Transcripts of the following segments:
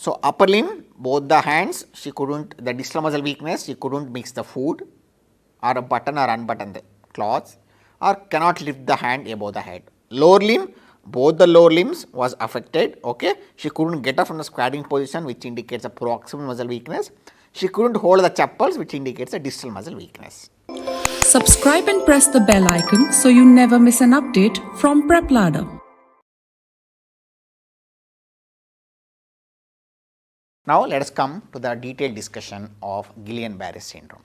So, upper limb, both the hands, she couldn't, the distal muscle weakness, she couldn't mix the food or a button or unbutton the cloths or cannot lift the hand above the head. Lower limb, both the lower limbs was affected, okay. She couldn't get up from the squatting position, which indicates a proximal muscle weakness. She couldn't hold the chappals, which indicates a distal muscle weakness. Subscribe and press the bell icon so you never miss an update from PrepLadder. Now, let us come to the detailed discussion of Guillain Barre syndrome.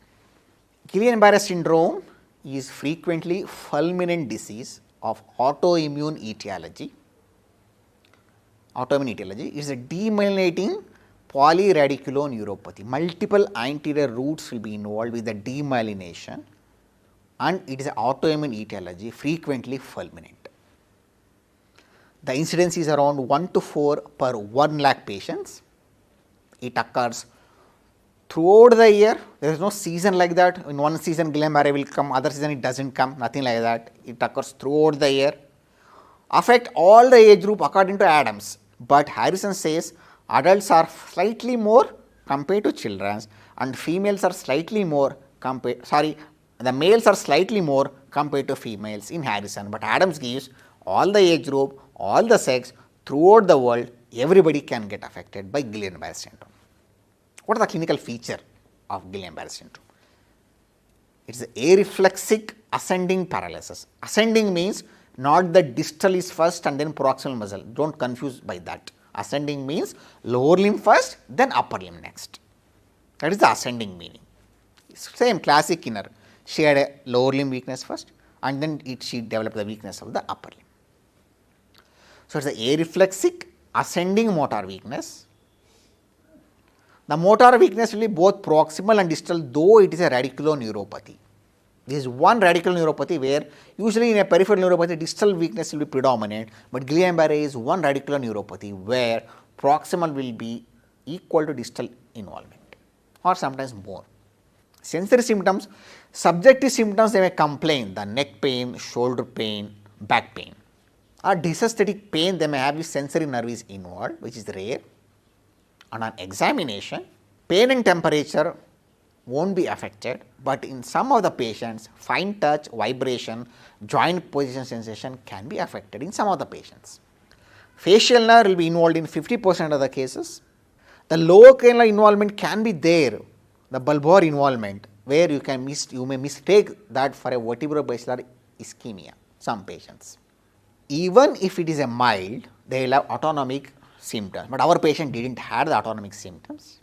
Guillain Barre syndrome is frequently fulminant disease of autoimmune etiology. Autoimmune etiology is a demyelinating polyradiculoneuropathy. Multiple anterior roots will be involved with the demyelination, and it is an autoimmune etiology, frequently fulminant. The incidence is around 1 to 4 per 1 lakh patients. It occurs throughout the year. There is no season like that. In one season Guillain Barre will come, other season it does not come, nothing like that. It occurs throughout the year. Affect all the age group according to Adams, but Harrison says adults are slightly more compared to children and females are slightly more the males are slightly more compared to females in Harrison, but Adams gives all the age group, all the sex, throughout the world, everybody can get affected by Guillain Barre syndrome. What is the clinical feature of Guillain Barre syndrome? It is areflexic ascending paralysis. Ascending means not the distal is first and then proximal muscle. Do not confuse by that. Ascending means lower limb first, then upper limb next. That is the ascending meaning. Same classic inner. She had a lower limb weakness first and then she developed the weakness of the upper limb. So, it is a areflexic ascending motor weakness. The motor weakness will be both proximal and distal, though it is a radiculoneuropathy. This is one radiculoneuropathy where usually in a peripheral neuropathy distal weakness will be predominant, but Guillain Barre is one radiculoneuropathy where proximal will be equal to distal involvement or sometimes more. Sensory symptoms, subjective symptoms they may complain, the neck pain, shoulder pain, back pain. Or dysesthetic pain they may have if sensory nerve is involved, which is rare. And on examination, pain and temperature won't be affected, but in some of the patients, fine touch, vibration, joint position sensation can be affected in some of the patients. Facial nerve will be involved in 50% of the cases. The lower cranial involvement can be there, the bulbar involvement, where you may mistake that for a vertebrobasilar ischemia, some patients. Even if it is a mild, they will have autonomic symptoms, but our patient did not have the autonomic symptoms,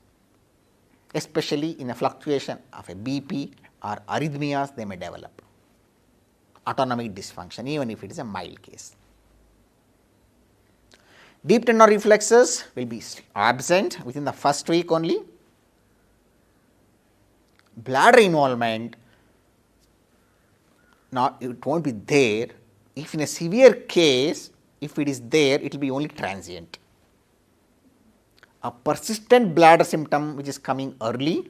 especially in a fluctuation of a BP or arrhythmias they may develop autonomic dysfunction even if it is a mild case. Deep tendon reflexes will be absent within the first week only. Bladder involvement, it will not be there. If in a severe case, if it is there, it will be only transient. A persistent bladder symptom which is coming early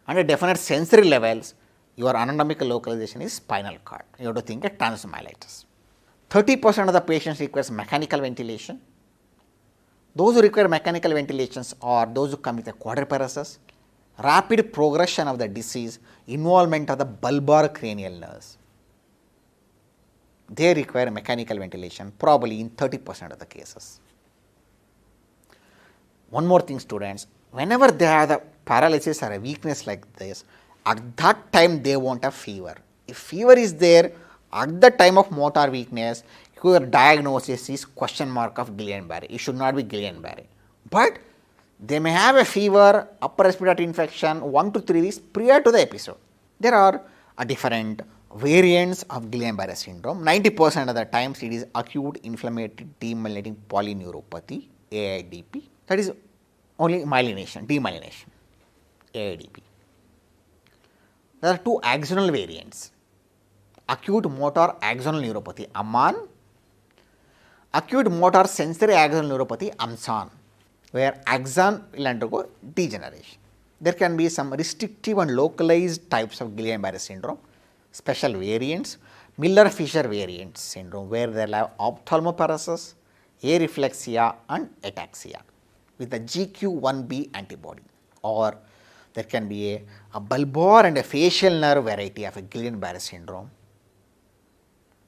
and a definite sensory levels, your anatomical localization is spinal cord. You have to think of transmyelitis. 30% of the patients requires mechanical ventilation. Those who require mechanical ventilations are those who come with a quadriparesis, rapid progression of the disease, involvement of the bulbar cranial nerves. They require mechanical ventilation probably in 30% of the cases. One more thing students, whenever they have the paralysis or a weakness like this, at that time they won't have fever. If fever is there at the time of motor weakness, your diagnosis is question mark of Guillain Barre. It should not be Guillain Barre. But they may have a fever, upper respiratory infection 1 to 3 weeks prior to the episode. There are different variants of Guillain Barre syndrome. 90% of the times it is acute inflammatory demyelinating polyneuropathy, AIDP. That is only myelination, demyelination, AIDP. There are 2 axonal variants, acute motor axonal neuropathy, AMAN, acute motor sensory axonal neuropathy, AMSAN, where axon will undergo degeneration. There can be some restrictive and localized types of Guillain Barre syndrome, special variants, Miller-Fisher variant syndrome, where they will have ophthalmoparesis, areflexia and ataxia. with the GQ1B antibody, or there can be a bulbar and a facial nerve variety of a Guillain Barre syndrome,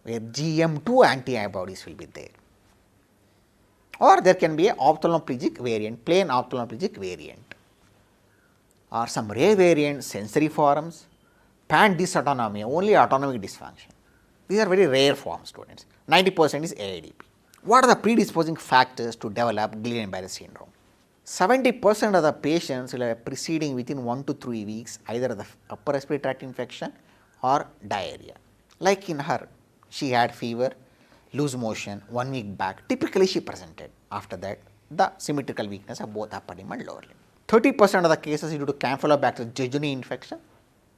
where GM2 antibodies will be there, or there can be a ophthalmoplegic variant, plain ophthalmoplegic variant, or some rare variant sensory forms, pan dysautonomia, only autonomic dysfunction. These are very rare forms, students. 90% is AADP. What are the predisposing factors to develop Guillain Barre syndrome? 70% of the patients will have preceding within 1 to 3 weeks either the upper respiratory tract infection or diarrhea. Like in her, she had fever, loose motion 1 week back. Typically she presented. After that, the symmetrical weakness of both upper limb and lower limb. 30% of the cases due to Campylobacter jejuni infection.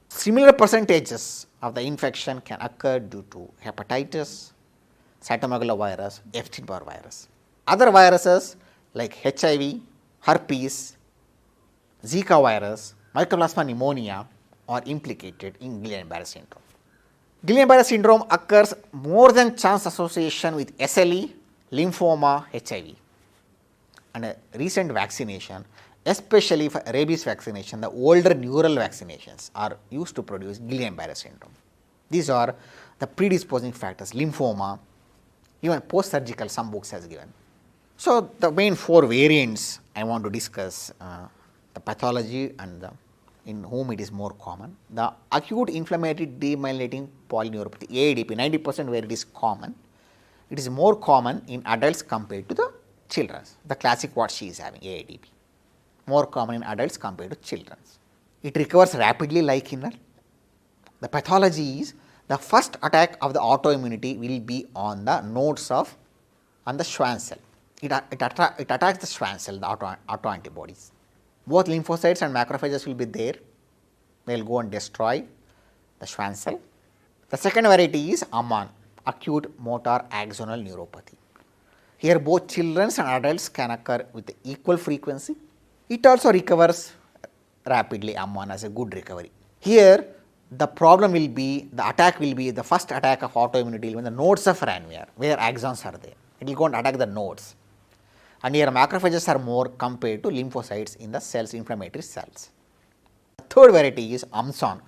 Similar percentages of the infection can occur due to hepatitis, cytomegalovirus, Epstein-Barr virus. Other viruses like HIV, herpes, Zika virus, Mycoplasma pneumonia are implicated in Guillain Barre syndrome. Guillain Barre syndrome occurs more than chance association with SLE, lymphoma, HIV. And a recent vaccination, especially for rabies vaccination, the older neural vaccinations are used to produce Guillain Barre syndrome. These are the predisposing factors, lymphoma, even post-surgical, some books has given. So, the main 4 variants I want to discuss, the pathology and in whom it is more common. The acute inflammatory demyelinating polyneuropathy, AADP, 90% where it is common. It is more common in adults compared to the children. The classic what she is having, AADP. More common in adults compared to children. It recovers rapidly like in her. The pathology is the first attack of the autoimmunity will be on the nodes of on the Schwann cell. It attacks the Schwann cell, the autoantibodies. Both lymphocytes and macrophages will be there. They will go and destroy the Schwann cell. The second variety is AMAN, acute motor axonal neuropathy. Here both children and adults can occur with equal frequency. It also recovers rapidly, AMAN as a good recovery. Here the problem will be, the attack will be, the first attack of autoimmunity when the nodes of Ranvier, where axons are there. It will go and attack the nodes. And here macrophages are more compared to lymphocytes in the cells, inflammatory cells. The third variety is AMSON,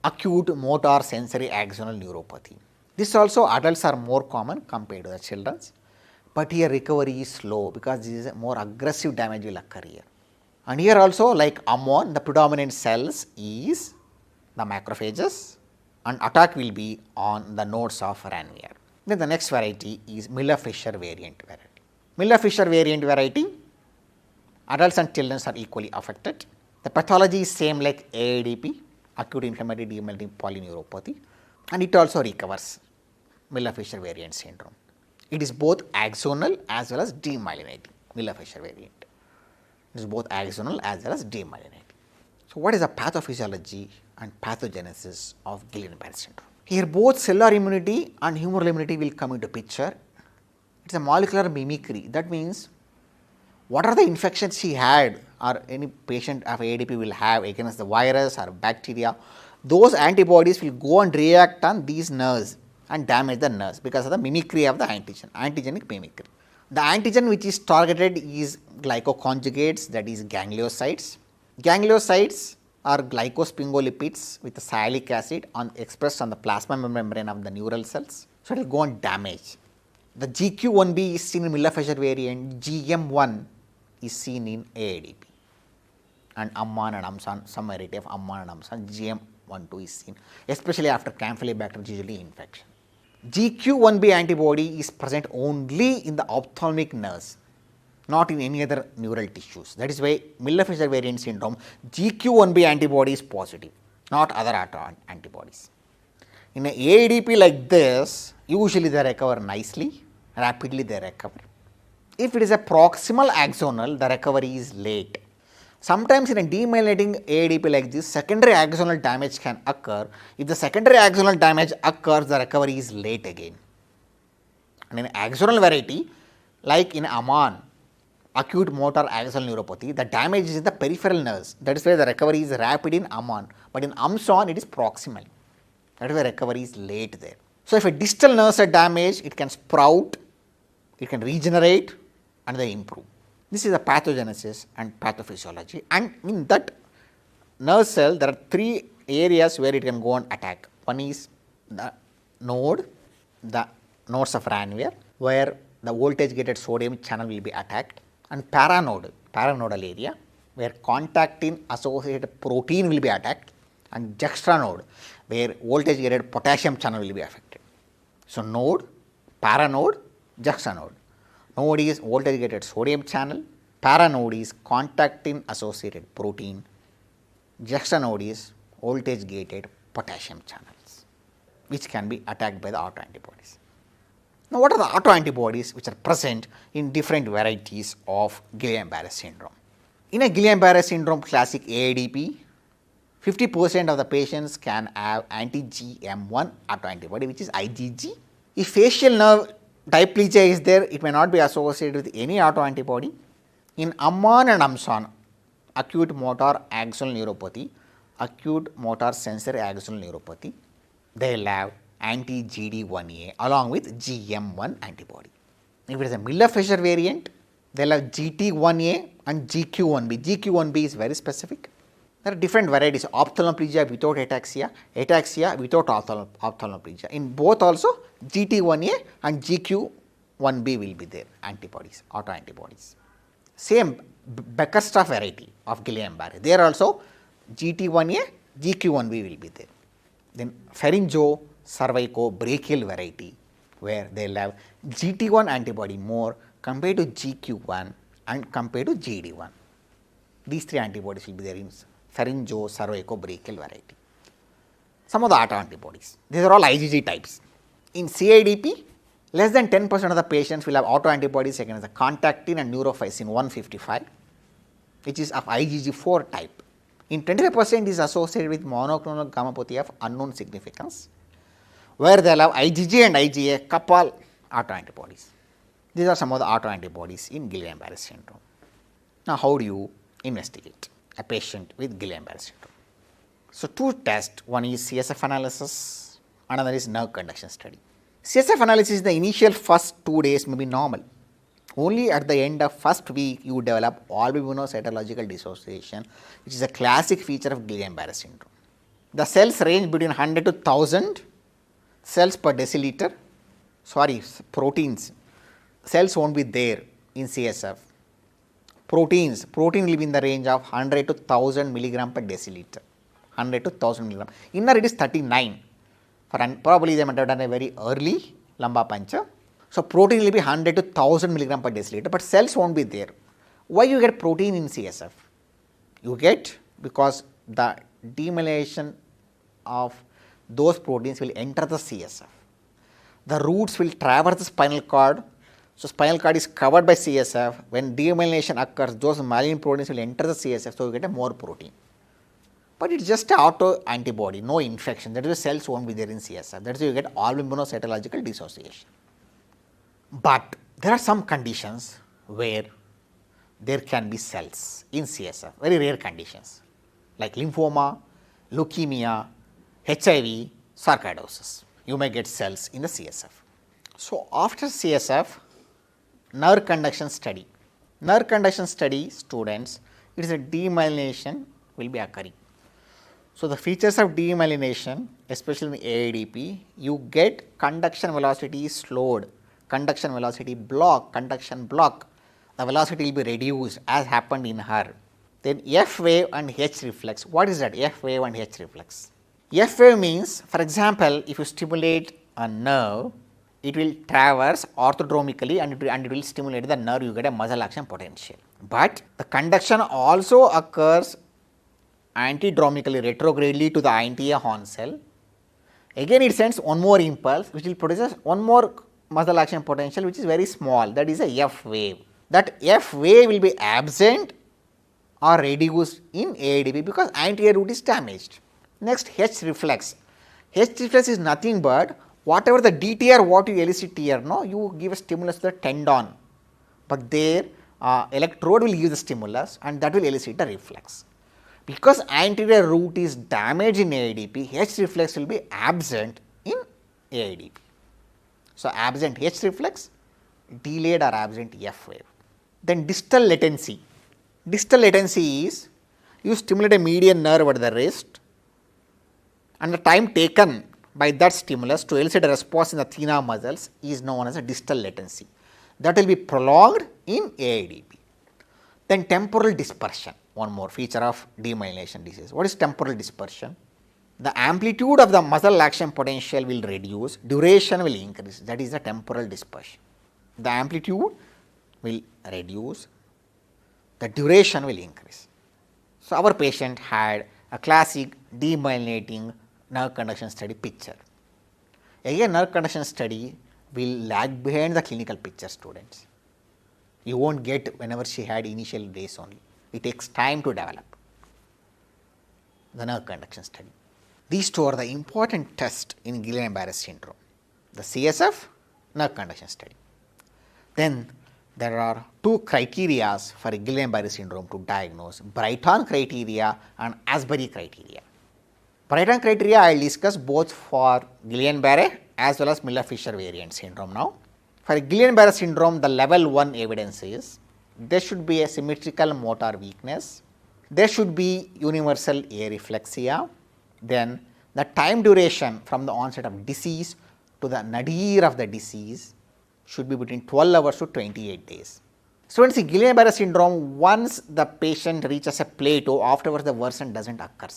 acute motor sensory axonal neuropathy. This also adults are more common compared to the children, but here recovery is slow because this is a more aggressive damage will occur here. And here also like AMON, the predominant cells is the macrophages and attack will be on the nodes of Ranvier. Then the next variety is Miller-Fisher variant variety. Miller-Fisher variant variety, adults and children are equally affected. The pathology is same like AADP, acute inflammatory demyelinating polyneuropathy, and it also recovers Miller-Fisher variant syndrome. It is both axonal as well as demyelinating, Miller-Fisher variant. It is both axonal as well as demyelinating. So, what is the pathophysiology and pathogenesis of Guillain Barre syndrome? Here both cellular immunity and humoral immunity will come into picture. It is a molecular mimicry. That means, what are the infections she had or any patient of AADP will have against the virus or bacteria, those antibodies will go and react on these nerves and damage the nerves because of the mimicry of the antigen, antigenic mimicry. The antigen which is targeted is glycoconjugates, that is gangliosides. Gangliosides are glycosphingolipids with the sialic acid expressed on the plasma membrane of the neural cells. So, it will go and damage. The GQ1B is seen in Miller-Fisher variant, GM1 is seen in AADP, and AMAN and AMSON, some variety of AMAN and AMSON, GM12 is seen, especially after Campylobacter jejuni infection. GQ1B antibody is present only in the ophthalmic nerves, not in any other neural tissues. That is why Miller-Fisher variant syndrome, GQ1B antibody is positive, not other antibodies. In a AADP like this, usually they recover nicely, rapidly they recover. If it is a proximal axonal, the recovery is late. Sometimes in a demyelinating AADP like this, secondary axonal damage can occur. If the secondary axonal damage occurs, the recovery is late again. And in axonal variety, like in AMAN, acute motor axonal neuropathy, the damage is in the peripheral nerves. That is why the recovery is rapid in AMAN, but in AMSON it is proximal. That is why recovery is late there. So, if a distal nerves are damaged, it can sprout, it can regenerate and then improve. This is the pathogenesis and pathophysiology, and in that nerve cell there are three areas where it can go and attack. One is the nodes of Ranvier, where the voltage gated sodium channel will be attacked, and paranodal area where contactin associated protein will be attacked, and juxtanode where voltage gated potassium channel will be affected. So, node, paranode, juxtanode. Node is voltage gated sodium channel, paranode is contactin associated protein, juxtanode is voltage gated potassium channels, which can be attacked by the autoantibodies. Now, what are the autoantibodies which are present in different varieties of Guillain Barre syndrome? In a Guillain Barre syndrome classic AADP, 50% of the patients can have anti-GM1 autoantibody, which is IgG. If facial nerve diplegia is there, it may not be associated with any autoantibody. In Amman and Amson, acute motor axonal neuropathy, acute motor sensory axonal neuropathy, they will have anti-GD1A along with GM1 antibody. If it is a Miller-Fisher variant, they will have GT1A and GQ1B. GQ1B is very specific. There are different varieties, ophthalmoplegia without ataxia, ataxia without ophthalmoplegia. In both also GT1A and GQ1B will be there, antibodies, autoantibodies. Same Beckerstaff variety of Guillain Barre, there also GT1A, GQ1B will be there. Then pharyngo cervico brachial variety, where they will have GT1 antibody more compared to GQ1 and compared to GD1. These three antibodies will be there in pharyngo cervico brachial variety. Some of the autoantibodies, these are all IgG types. In CIDP, less than 10% of the patients will have autoantibodies against the contactin and neurophysin 155, which is of IgG4 type. In 25% is associated with monoclonal gammopathy of unknown significance, where they will have IgG and IgA couple autoantibodies. These are some of the autoantibodies in Guillain Barre syndrome. Now, how do you investigate a patient with Guillain Barre syndrome? So, two tests, one is CSF analysis, another is nerve conduction study. CSF analysis, the initial first 2 days may be normal. Only at the end of first week you develop albuminocytological dissociation, which is a classic feature of Guillain Barre syndrome. The cells range between 100 to 1000 cells per deciliter, proteins. Cells won't be there in CSF. Protein will be in the range of 100 to 1000 milligram per deciliter, 100 to 1000 milligram. Inner it is 39, probably they might have done a very early lumbar puncture. So, protein will be 100 to 1000 milligram per deciliter, but cells won't be there. Why you get protein in CSF? You get because the demyelination of those proteins will enter the CSF. The roots will traverse the spinal cord. So, spinal cord is covered by CSF. When demyelination occurs, those myelin proteins will enter the CSF, so you get a more protein. But it is just an autoantibody, no infection. That is why cells won't be there in CSF. That is why you get albuminocytological dissociation. But there are some conditions where there can be cells in CSF, very rare conditions like lymphoma, leukemia, HIV, sarcoidosis. You may get cells in the CSF. So, after CSF, nerve conduction study. Nerve conduction study students, it is a demyelination will be occurring. So, the features of demyelination, especially in AADP, you get conduction velocity slowed, conduction velocity block, the velocity will be reduced as happened in her. Then F wave and H reflex. What is that F wave and H reflex? F wave means, for example, if you stimulate a nerve, it will traverse orthodromically and it will stimulate the nerve, you get a muscle action potential. But the conduction also occurs antidromically, retrogradely to the anterior horn cell. Again it sends one more impulse which will produce one more muscle action potential which is very small, that is a F wave. That F wave will be absent or reduced in AADP because anterior root is damaged. Next, H reflex. H reflex is nothing but whatever the DTR what you elicit here, no, you give a stimulus to the tendon, but there electrode will give the stimulus and that will elicit a reflex. Because anterior root is damaged in AADP, H reflex will be absent in AADP. So, absent H reflex, delayed or absent F wave. Then distal latency. Distal latency is you stimulate a median nerve at the wrist and the time taken by that stimulus to elicit a response in the thenar muscles is known as a distal latency. That will be prolonged in AADP. Then temporal dispersion, one more feature of demyelination disease. What is temporal dispersion? The amplitude of the muscle action potential will reduce, duration will increase, that is the temporal dispersion. The amplitude will reduce, the duration will increase. So, our patient had a classic demyelinating nerve conduction study picture. Again, nerve conduction study will lag behind the clinical picture, students. You won't get whenever she had initial days only. It takes time to develop the nerve conduction study. These two are the important tests in Guillain Barre syndrome, the CSF nerve conduction study. Then there are two criteria for Guillain Barre syndrome to diagnose, Brighton Criteria and Asbury Criteria. Brighton Criteria I will discuss both for Guillain Barre as well as Miller-Fisher variant syndrome now. For Guillain Barre syndrome, the level 1 evidence is there should be a symmetrical motor weakness, there should be universal areflexia, then the time duration from the onset of disease to the nadir of the disease should be between 12 hours to 28 days. Students, in Guillain Barre syndrome, once the patient reaches a plateau, afterwards the worsen does not occur.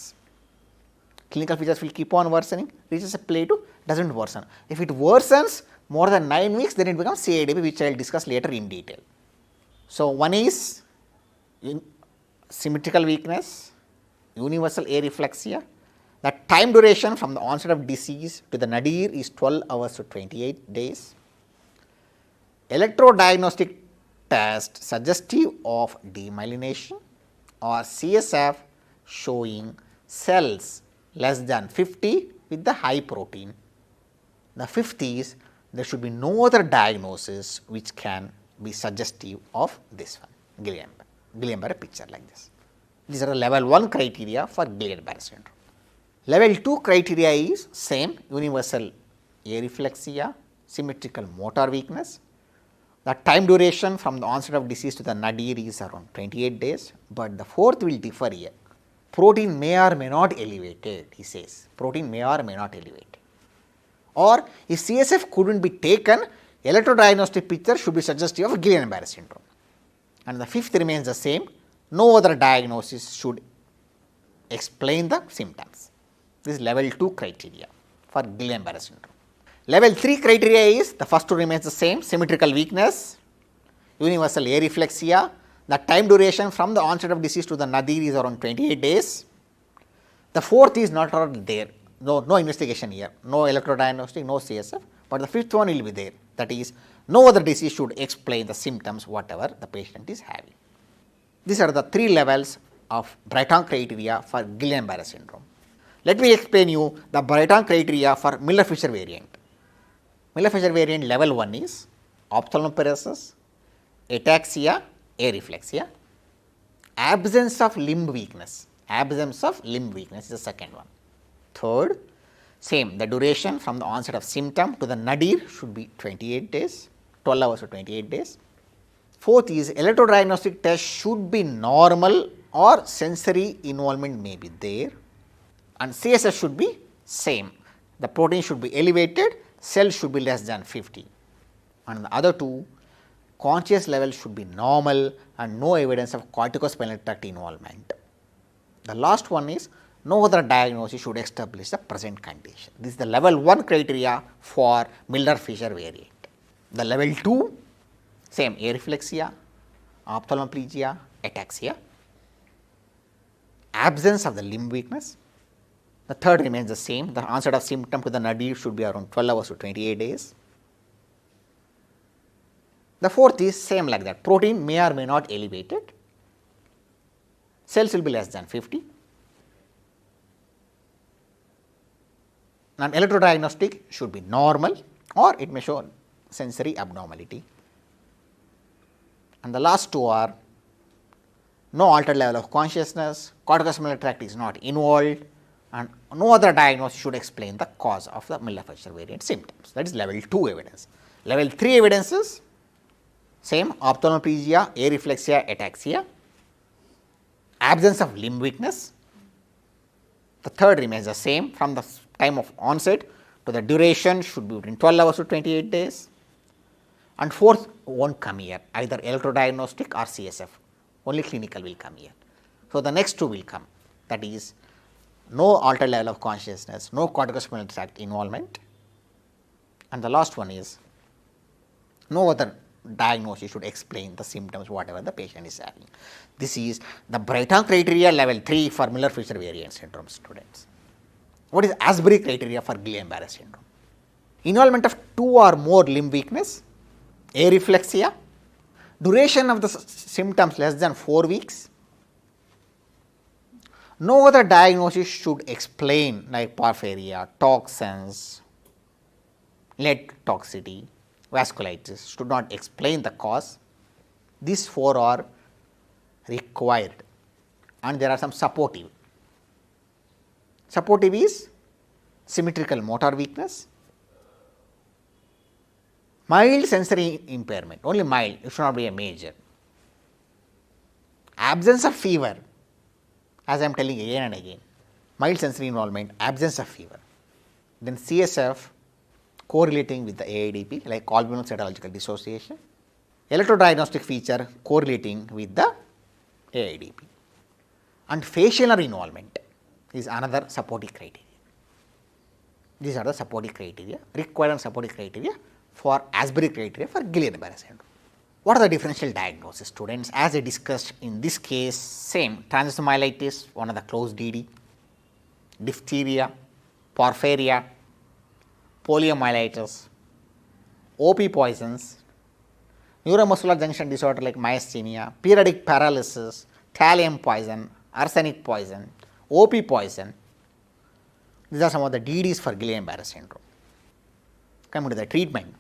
Clinical features will keep on worsening, reaches a plateau, does not worsen. If it worsens more than 9 weeks, then it becomes CADP, which I will discuss later in detail. So, one is symmetrical weakness, universal areflexia. The time duration from the onset of disease to the nadir is 12 hours to 28 days. Electrodiagnostic test suggestive of demyelination or CSF showing cells less than 50 with the high protein. The fifth is there should be no other diagnosis which can be suggestive of this one, Guillain Barre picture like this. These are the level 1 criteria for Guillain Barre syndrome. Level 2 criteria is same, universal areflexia, symmetrical motor weakness. The time duration from the onset of disease to the nadir is around 28 days, but the fourth will differ here. Protein may or may not elevated, he says, protein may or may not elevated. Or if CSF could not be taken, electrodiagnostic picture should be suggestive of Guillain Barre syndrome. And the fifth remains the same, no other diagnosis should explain the symptoms. This is level 2 criteria for Guillain Barre syndrome. Level 3 criteria is the first two remains the same, symmetrical weakness, universal areflexia, the time duration from the onset of disease to the nadir is around 28 days. The fourth is not there, no investigation here, no electrodiagnostic, no CSF, but the fifth one will be there, that is no other disease should explain the symptoms whatever the patient is having. These are the 3 levels of Brighton criteria for Guillain Barre syndrome. Let me explain you the Brighton criteria for Miller-Fisher variant. Miller-Fisher variant level 1 is ophthalmoparesis, ataxia, areflexia, absence of limb weakness is the second one. Third, same, the duration from the onset of symptom to the nadir should be 28 days, 12 hours to 28 days. Fourth is electrodiagnostic test should be normal or sensory involvement may be there, and CSF should be same, the protein should be elevated, cell should be less than 50, and the other two, conscious level should be normal and no evidence of corticospinal tract involvement. The last one is no other diagnosis should establish the present condition. This is the level 1 criteria for Miller-Fisher variant. The level 2, same, areflexia, ophthalmoplegia, ataxia, absence of the limb weakness. The third remains the same, the onset of symptom to the nadir should be around 12 hours to 28 days. The fourth is same like that, protein may or may not elevated, cells will be less than 50, and electrodiagnostic should be normal or it may show sensory abnormality. And the last two are no altered level of consciousness, corticospinal tract is not involved, and no other diagnosis should explain the cause of the Miller-Fisher variant symptoms. That is level 2 evidence. Level 3 evidences, Same ophthalmoplegia, areflexia, ataxia, absence of limb weakness. The third remains the same from the time of onset to the duration should be between 12 hours to 28 days. And fourth won't come here, either electrodiagnostic or CSF, only clinical will come here. So, the next two will come, that is no altered level of consciousness, no corticospinal tract involvement, and the last one is no other diagnosis should explain the symptoms whatever the patient is having. This is the Brighton criteria level 3 for Miller-Fisher variant syndrome students. What is Asbury criteria for Guillain Barre syndrome? Involvement of 2 or more limb weakness, areflexia, duration of the symptoms less than 4 weeks. No other diagnosis should explain like porphyria, toxins, lead toxicity, vasculitis should not explain the cause. These 4 are required and there are some supportive. Supportive is symmetrical motor weakness, mild sensory impairment, only mild, it should not be a major. Absence of fever, as I am telling again and again, mild sensory involvement, absence of fever. Then CSF correlating with the AADP like albuminal cytological dissociation, electrodiagnostic feature correlating with the AADP, and facial involvement is another supportive criteria. These are the supportive criteria, required and supportive criteria for Asbury criteria for Guillain Barre syndrome. What are the differential diagnosis students? As I discussed in this case, same transient myelitis, one of the closed DD, diphtheria, porphyria, poliomyelitis, OP poisons, neuromuscular junction disorder like myasthenia, periodic paralysis, thallium poison, arsenic poison, OP poison. These are some of the DDs for Guillain Barre syndrome. Coming to the treatment.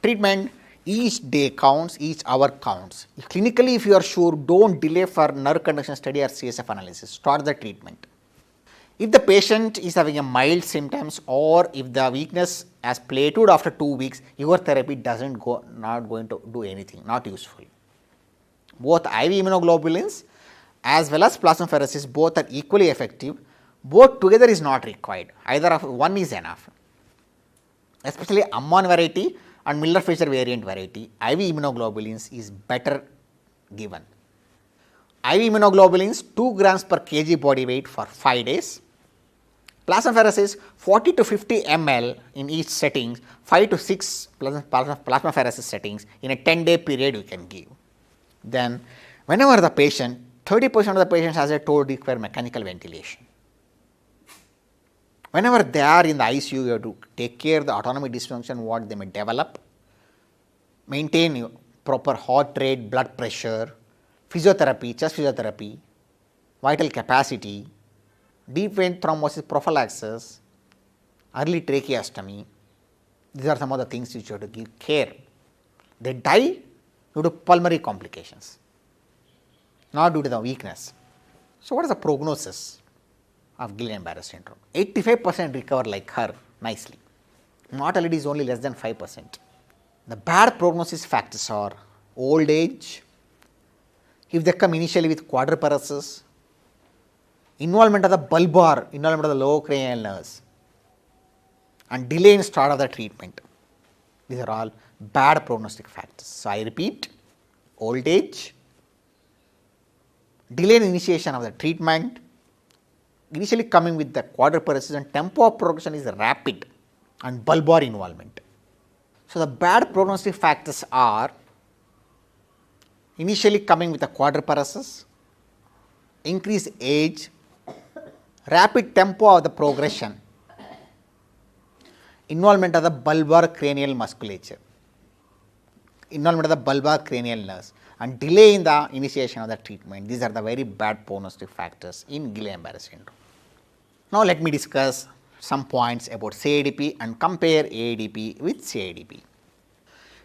Treatment, each day counts, each hour counts. Clinically, if you are sure, don't delay for nerve conduction study or CSF analysis. Start the treatment. If the patient is having a mild symptoms or if the weakness has plateaued after 2 weeks, your therapy not going to do anything, not useful. Both IV immunoglobulins as well as plasmapheresis both are equally effective. Both together is not required, either of one is enough. Especially Ammon variety and Miller-Fisher variant variety, IV immunoglobulins is better given. IV immunoglobulins 2 grams per kg body weight for 5 days. Plasmapheresis 40 to 50 ml in each setting, 5 to 6 plasmapheresis settings in a 10-day period you can give. Then whenever the patient, 30% of the patients as I told require mechanical ventilation. Whenever they are in the ICU, you have to take care of the autonomic dysfunction what they may develop, maintain proper heart rate, blood pressure, physiotherapy, chest physiotherapy, vital capacity, deep vein thrombosis prophylaxis, early tracheostomy. These are some of the things which you have to give care. They die due to pulmonary complications, not due to the weakness. So, what is the prognosis of Guillain Barre syndrome? 85% recover like her nicely. Mortality is only less than 5%. The bad prognosis factors are old age, if they come initially with quadriparesis, involvement of the bulbar, involvement of the lower cranial nerves, and delay in start of the treatment. These are all bad prognostic factors. So, I repeat, old age, delay in initiation of the treatment, initially coming with the quadriparesis and tempo of progression is rapid and bulbar involvement. So, the bad prognostic factors are initially coming with the quadriparesis, increased age, rapid tempo of the progression, involvement of the bulbar cranial musculature, involvement of the bulbar cranial nerves, and delay in the initiation of the treatment. These are the very bad prognostic factors in Guillain Barre syndrome. Now, let me discuss some points about CADP and compare AADP with CADP.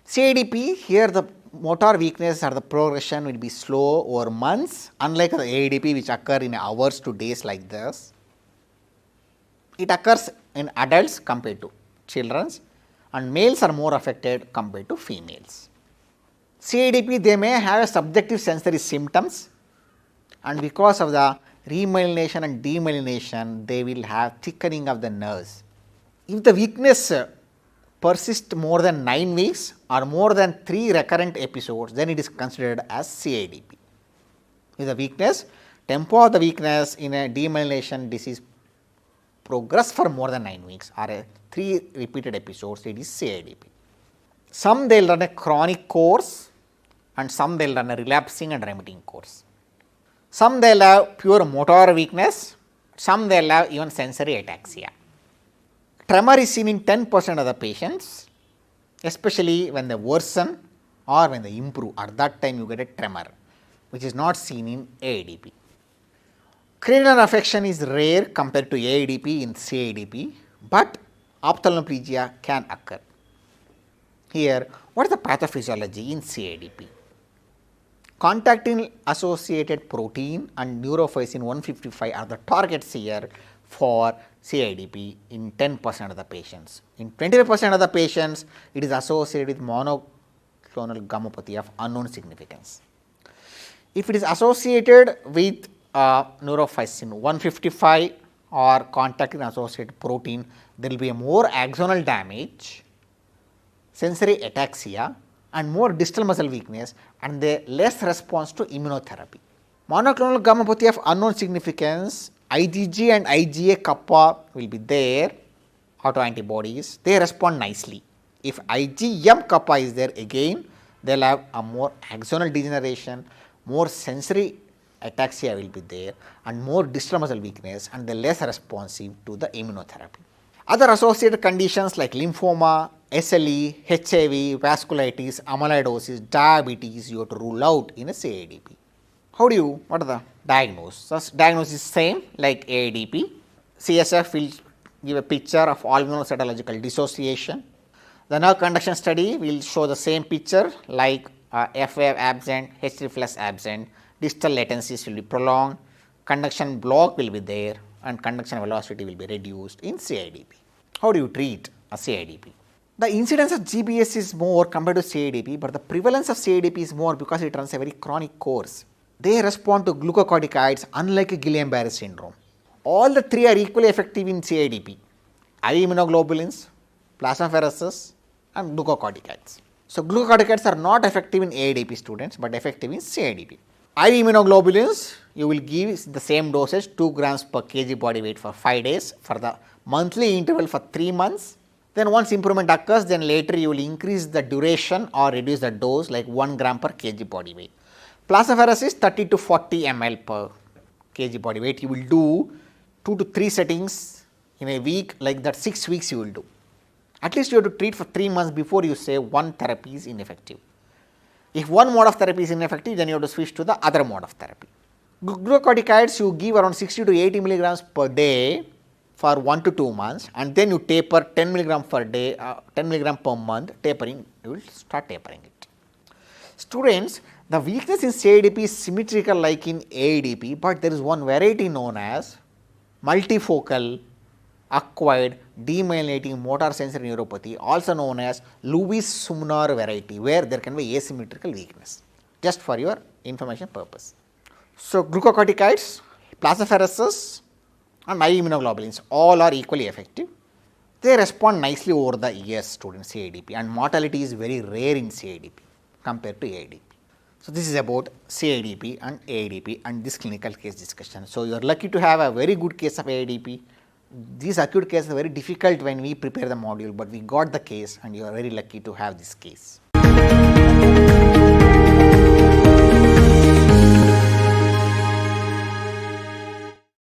CADP, here the motor weakness or the progression will be slow over months, unlike the AADP which occur in hours to days like this. It occurs in adults compared to children, and males are more affected compared to females. CADP, they may have a subjective sensory symptoms, and because of the remyelination and demyelination, they will have thickening of the nerves. If the weakness persists more than 9 weeks or more than 3 recurrent episodes, then it is considered as CADP. If the weakness, tempo of the weakness in a demyelination disease progress for more than 9 weeks or 3 repeated episodes, it is CADP. Some they will run a chronic course and some they will run a relapsing and remitting course. Some they will have pure motor weakness, some they will have even sensory ataxia. Tremor is seen in 10% of the patients, especially when they worsen or when they improve. At that time you get a tremor, which is not seen in AADP. Cranial affection is rare compared to AADP in CADP, but ophthalmoplegia can occur. Here, what is the pathophysiology in CADP? Contactin associated protein and neurophysin 155 are the targets here for CADP in 10% of the patients. In 25% of the patients, it is associated with monoclonal gammopathy of unknown significance. If it is associated with neurophysin 155 or contactin associated protein, there will be a more axonal damage, sensory ataxia and more distal muscle weakness and the less response to immunotherapy. Monoclonal gammopathy of unknown significance, IgG and IgA kappa will be there, autoantibodies, they respond nicely. If IgM kappa is there, again they will have a more axonal degeneration, more sensory ataxia will be there and more distal muscle weakness and they are less responsive to the immunotherapy. Other associated conditions like lymphoma, SLE, HIV, vasculitis, amyloidosis, diabetes, you have to rule out in a CADP. What are the diagnoses? Diagnosis is same like AADP. CSF will give a picture of alveolo-cytological dissociation. The nerve conduction study will show the same picture like F wave absent, H reflex absent, distal latencies will be prolonged, conduction block will be there and conduction velocity will be reduced in CADP. How do you treat a CADP? The incidence of GBS is more compared to CADP, but the prevalence of CADP is more because it runs a very chronic course. They respond to glucocorticoids unlike a Guillain Barre syndrome. All the 3 are equally effective in CADP: IV immunoglobulins, plasmapheresis and glucocorticoids. So, glucocorticoids are not effective in AADP students, but effective in CADP. IV immunoglobulins, you will give the same dosage 2 grams per kg body weight for 5 days for the monthly interval for 3 months. Then once improvement occurs, then later you will increase the duration or reduce the dose like 1 gram per kg body weight. Plasmapheresis 30 to 40 ml per kg body weight. You will do 2 to 3 settings in a week, like that 6 weeks you will do. At least you have to treat for 3 months before you say one therapy is ineffective. If one mode of therapy is ineffective, then you have to switch to the other mode of therapy. Glucocorticoids you give around 60 to 80 milligrams per day for 1 to 2 months and then you taper 10 milligram per day, 10 milligram per month, tapering, you will start tapering it. Students, the weakness in CADP is symmetrical like in AADP, but there is one variety known as multifocal acquired demyelinating motor sensory neuropathy, also known as Lewis-Sumner variety, where there can be asymmetrical weakness, just for your information purpose. So, glucocorticoids, plasmapheresis and IV immunoglobulins all are equally effective. They respond nicely over the years, students, CADP, and mortality is very rare in CADP compared to AADP. So, this is about CADP and AADP and this clinical case discussion. So, you are lucky to have a very good case of AADP. These acute cases are very difficult when we prepare the module, but we got the case and you are very lucky to have this case.